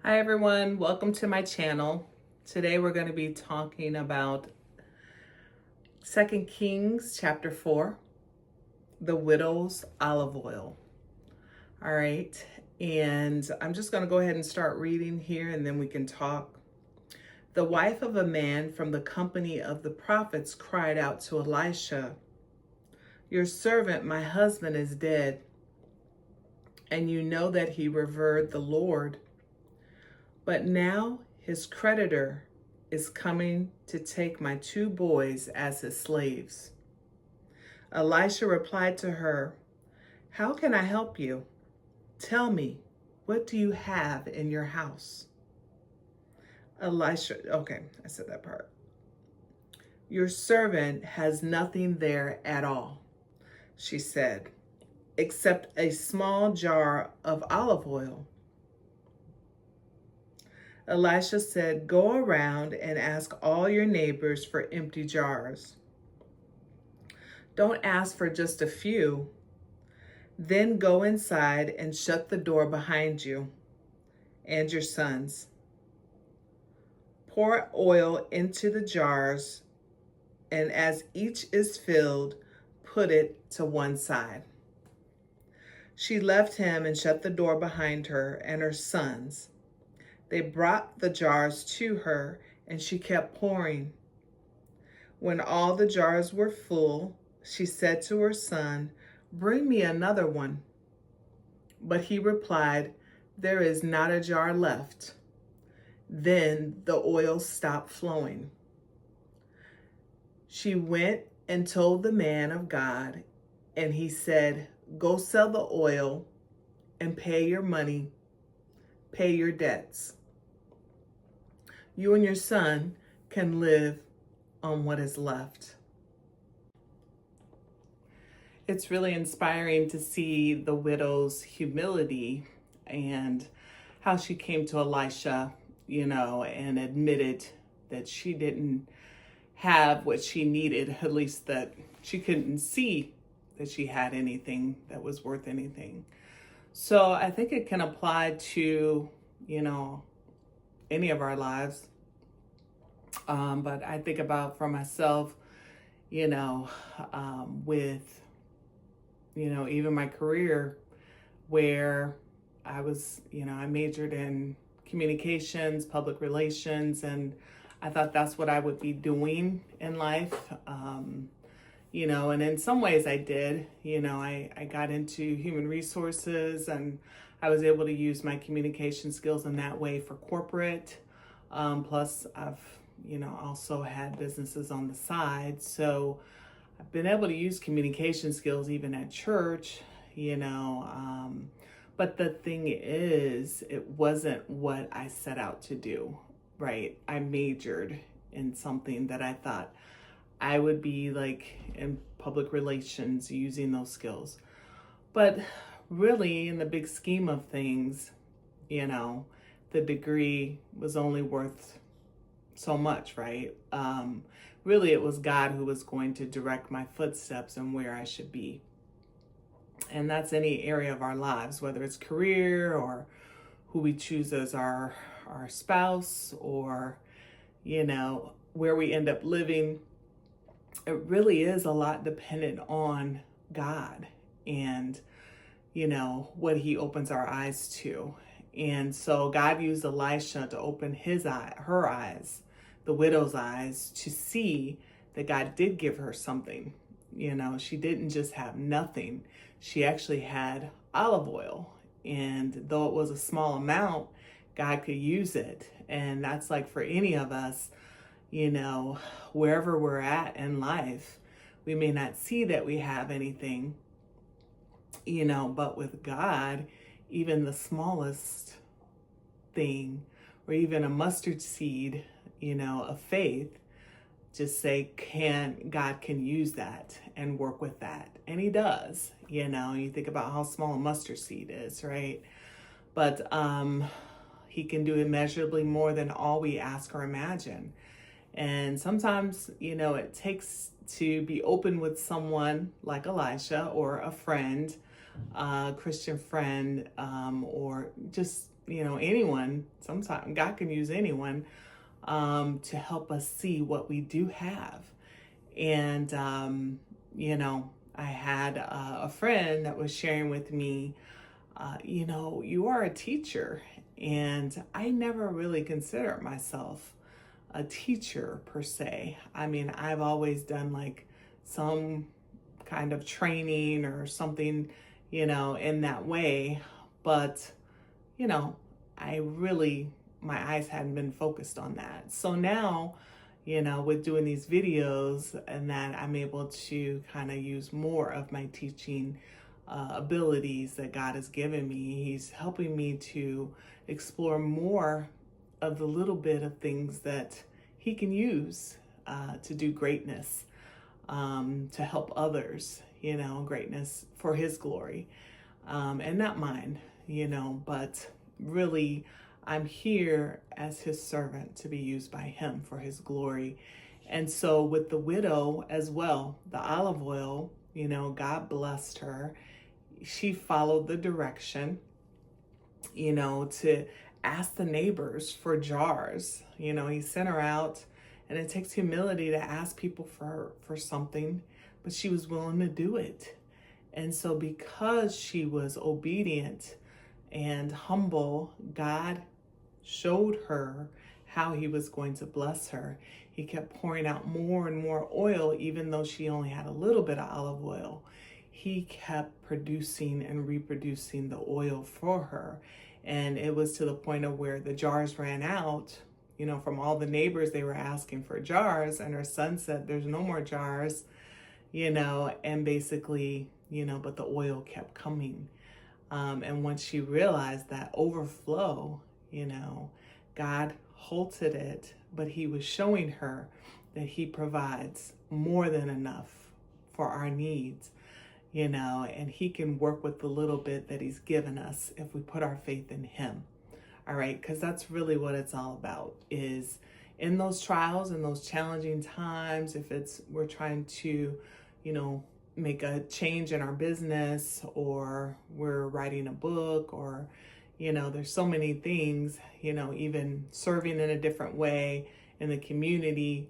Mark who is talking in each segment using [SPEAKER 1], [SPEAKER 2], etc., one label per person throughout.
[SPEAKER 1] Hi everyone, welcome to my channel. Today we're going to be talking about 2 Kings chapter 4, the widow's olive oil. All right, and I'm just going to go ahead and start reading here and then we can talk. The wife of a man from the company of the prophets cried out to Elisha, "Your servant, my husband, is dead, and you know that he revered the Lord. But now his creditor is coming to take my 2 boys as his slaves." Elisha replied to her, "How can I help you? Tell me, what do you have in your house?" I said that part. "Your servant has nothing there at all," she said, "except a small jar of olive oil." Elisha said, "Go around and ask all your neighbors for empty jars. Don't ask for just a few. Then go inside and shut the door behind you and your sons. Pour oil into the jars, and as each is filled, put it to one side." She left him and shut the door behind her and her sons. They brought the jars to her, and she kept pouring. When all the jars were full, she said to her son, "Bring me another one." But he replied, "There is not a jar left." Then the oil stopped flowing. She went and told the man of God, and he said, "Go sell the oil and pay your money, pay your debts. You and your son can live on what is left." It's really inspiring to see the widow's humility and how she came to Elisha, and admitted that she didn't have what she needed, at least that she couldn't see that she had anything that was worth anything. So I think it can apply to, any of our lives. But I think about for myself, with, even my career, where I was, I majored in communications, public relations, and I thought that's what I would be doing in life. And in some ways I did, I got into human resources and I was able to use my communication skills in that way for corporate. Plus I've, also had businesses on the side. So I've been able to use communication skills even at church, but the thing is, it wasn't what I set out to do, right? I majored in something that I thought I would be like in public relations using those skills. But really, in the big scheme of things, the degree was only worth so much, right? Really, it was God who was going to direct my footsteps and where I should be. And that's any area of our lives, whether it's career or who we choose as our spouse, or, where we end up living. It really is a lot dependent on God and, what he opens our eyes to. And so God used Elisha to open her eyes, the widow's eyes, to see that God did give her something. She didn't just have nothing. She actually had olive oil. And though it was a small amount, God could use it. And that's like for any of us, wherever we're at in life, we may not see that we have anything, but with God, even the smallest thing, or even a mustard seed, of faith, just say, God can use that and work with that. And he does, you think about how small a mustard seed is, right? But he can do immeasurably more than all we ask or imagine. And sometimes, it takes to be open with someone like Elisha, or a friend, Christian friend, or just anyone. Sometimes God can use anyone to help us see what we do have. And, I had a friend that was sharing with me, you are a teacher. And I never really considered myself a teacher per se. I mean, I've always done like some kind of training or something, in that way. But, you know, I really, my eyes hadn't been focused on that. So now, with doing these videos and that, I'm able to kind of use more of my teaching abilities that God has given me. He's helping me to explore more of the little bit of things that He can use to do greatness, to help others, greatness for His glory, and not mine, but really I'm here as His servant to be used by Him for His glory. And so with the widow as well, the olive oil, God blessed her. She followed the direction, to ask the neighbors for jars. He sent her out, and it takes humility to ask people for something, but she was willing to do it. And so because she was obedient and humble, God showed her how He was going to bless her. He kept pouring out more and more oil, even though she only had a little bit of olive oil. He kept producing and reproducing the oil for her. And it was to the point of where the jars ran out, from all the neighbors. They were asking for jars, and her son said, "There's no more jars," and basically, but the oil kept coming. And once she realized that overflow, God halted it, but He was showing her that He provides more than enough for our needs, and He can work with the little bit that He's given us if we put our faith in Him. All right, because that's really what it's all about, is in those trials and those challenging times, if we're trying to, make a change in our business, or we're writing a book, or, there's so many things, even serving in a different way in the community.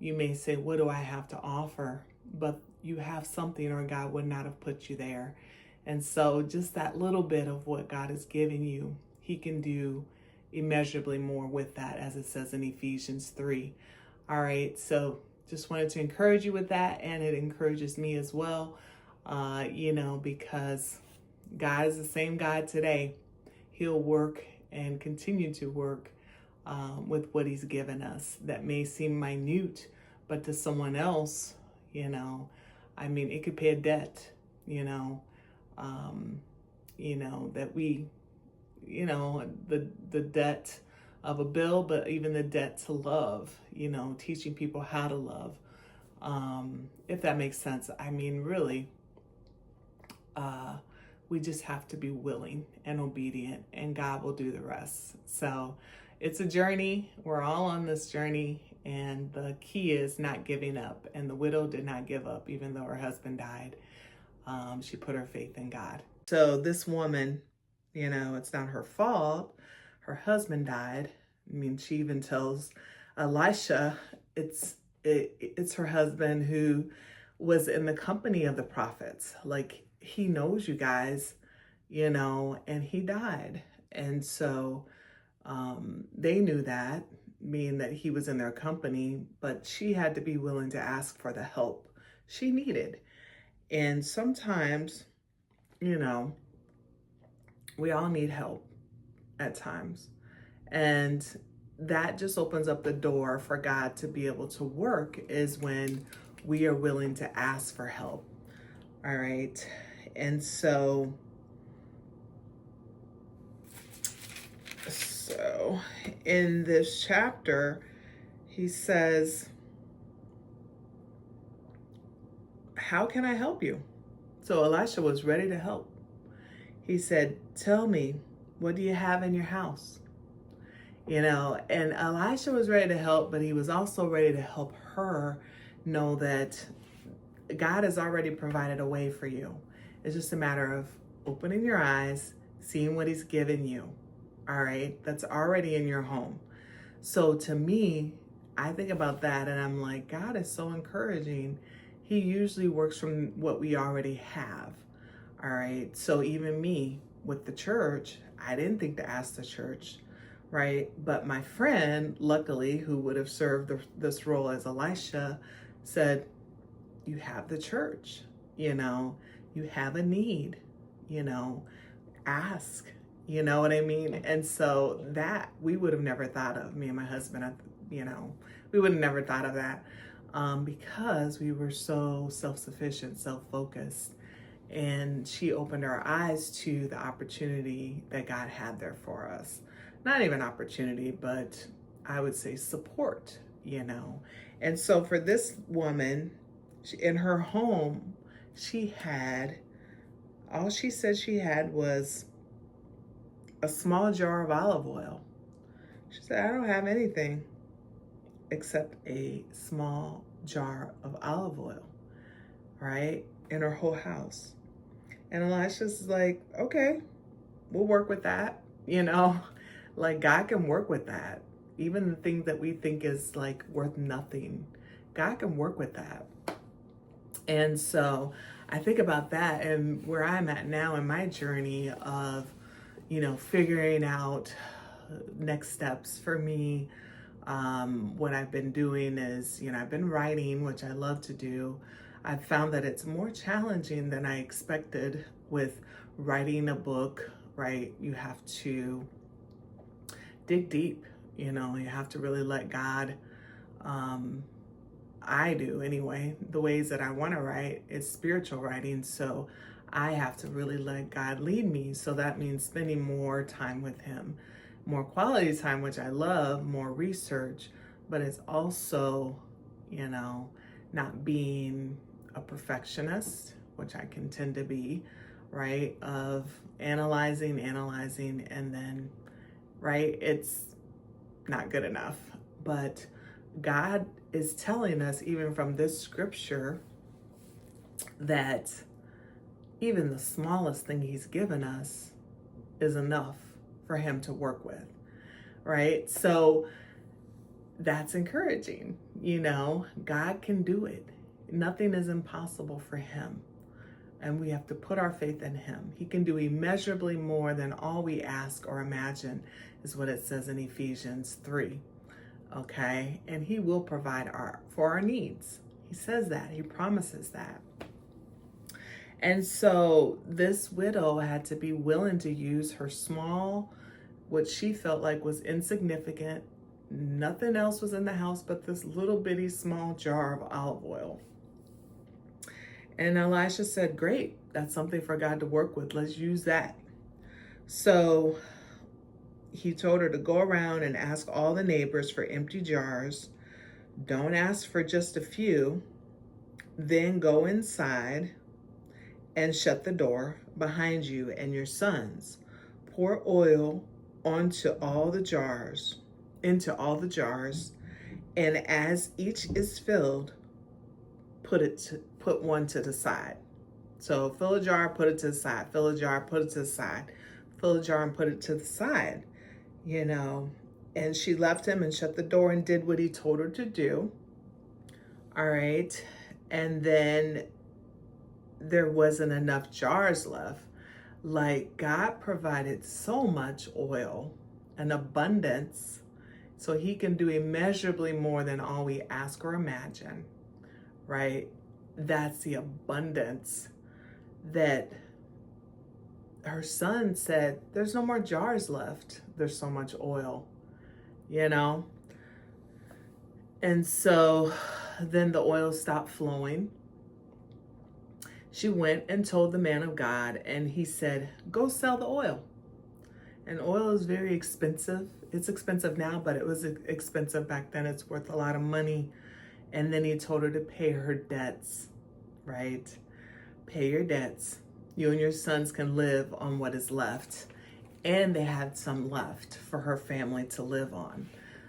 [SPEAKER 1] You may say, what do I have to offer? But you have something, or God would not have put you there. And so just that little bit of what God has given you, He can do immeasurably more with that, as it says in Ephesians 3. All right, so just wanted to encourage you with that, and it encourages me as well, because God is the same God today. He'll work and continue to work with what He's given us. That may seem minute, but to someone else, it could pay a debt, that we, the debt of a bill, but even the debt to love, teaching people how to love, if that makes sense. Really, we just have to be willing and obedient, and God will do the rest. So it's a journey. We're all on this journey, and the key is not giving up. And the widow did not give up, even though her husband died. She put her faith in God. So this woman, it's not her fault. Her husband died. She even tells Elisha it's her husband who was in the company of the prophets. Like, he knows you guys, and he died. And so they knew that, meaning that he was in their company, but she had to be willing to ask for the help she needed. And sometimes, we all need help at times. And that just opens up the door for God to be able to work, is when we are willing to ask for help. All right. And so in this chapter, he says, how can I help you? So Elisha was ready to help. He said, tell me, what do you have in your house? And Elisha was ready to help, but he was also ready to help her know that God has already provided a way for you. It's just a matter of opening your eyes, seeing what He's given you. all right, that's already in your home. So to me, I think about that and I'm like, God is so encouraging. He usually works from what we already have. All right. So even me with the church, I didn't think to ask the church, right? But my friend, luckily, who would have served this role as Elisha, said, you have the church, you have a need, you know, ask, you know what I mean? And so that we would have never thought of, me and my husband, we would have never thought of that because we were so self-sufficient, self-focused. And she opened our eyes to the opportunity that God had there for us. Not even opportunity, but I would say support. And so for this woman, in her home, all she said she had was a small jar of olive oil. She said, I don't have anything except a small jar of olive oil, right? In her whole house. And Elisha's like, okay, we'll work with that, like God can work with that. Even the thing that we think is like worth nothing, God can work with that. And so I think about that and where I'm at now in my journey of, figuring out next steps for me. What I've been doing is, I've been writing, which I love to do. I've found that it's more challenging than I expected with writing a book, right? You have to dig deep, you have to really let God, I do anyway, the ways that I want to write is spiritual writing. So I have to really let God lead me. So that means spending more time with him, more quality time, which I love, more research, but it's also, not being a perfectionist, which I can tend to be, right? Of analyzing, and then, right? It's not good enough. But God is telling us, even from this scripture, that even the smallest thing he's given us is enough for him to work with, right? So that's encouraging. God can do it. Nothing is impossible for him. And we have to put our faith in him. He can do immeasurably more than all we ask or imagine, is what it says in Ephesians 3. Okay? And he will provide for our needs. He says that. He promises that. And so this widow had to be willing to use her small, what she felt like was insignificant. Nothing else was in the house but this little bitty small jar of olive oil. And Elisha said, great, that's something for God to work with. Let's use that. So he told her to go around and ask all the neighbors for empty jars. Don't ask for just a few. Then go inside and shut the door behind you and your sons. Pour oil into all the jars, and as each is filled, put one to the side. So fill a jar, put it to the side. Fill a jar, put it to the side. Fill a jar and put it to the side. And she left him and shut the door and did what he told her to do. All right. And then there wasn't enough jars left. Like, God provided so much oil, an abundance, so he can do immeasurably more than all we ask or imagine, right? That's the abundance that her son said, there's no more jars left. There's so much oil, And so then the oil stopped flowing. She went and told the man of God, and he said, go sell the oil. And oil is very expensive. It's expensive now, but it was expensive back then. It's worth a lot of money. And then he told her to pay her debts, right? Pay your debts. You and your sons can live on what is left. And they had some left for her family to live on.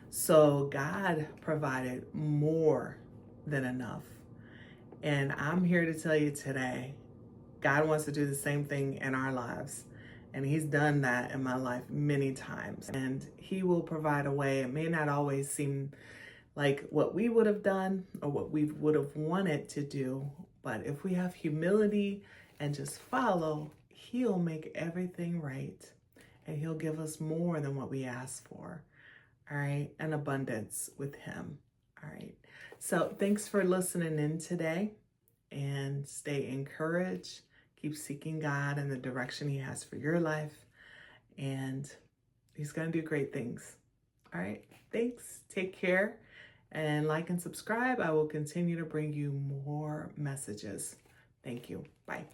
[SPEAKER 1] So God provided more than enough. And I'm here to tell you today, God wants to do the same thing in our lives. And he's done that in my life many times. And he will provide a way. It may not always seem like what we would have done or what we would have wanted to do, but if we have humility and just follow, he'll make everything right. And he'll give us more than what we ask for. All right. An abundance with him. All right. So thanks for listening in today, and stay encouraged. Keep seeking God in the direction he has for your life, and he's going to do great things. All right. Thanks. Take care, and like and subscribe. I will continue to bring you more messages. Thank you. Bye.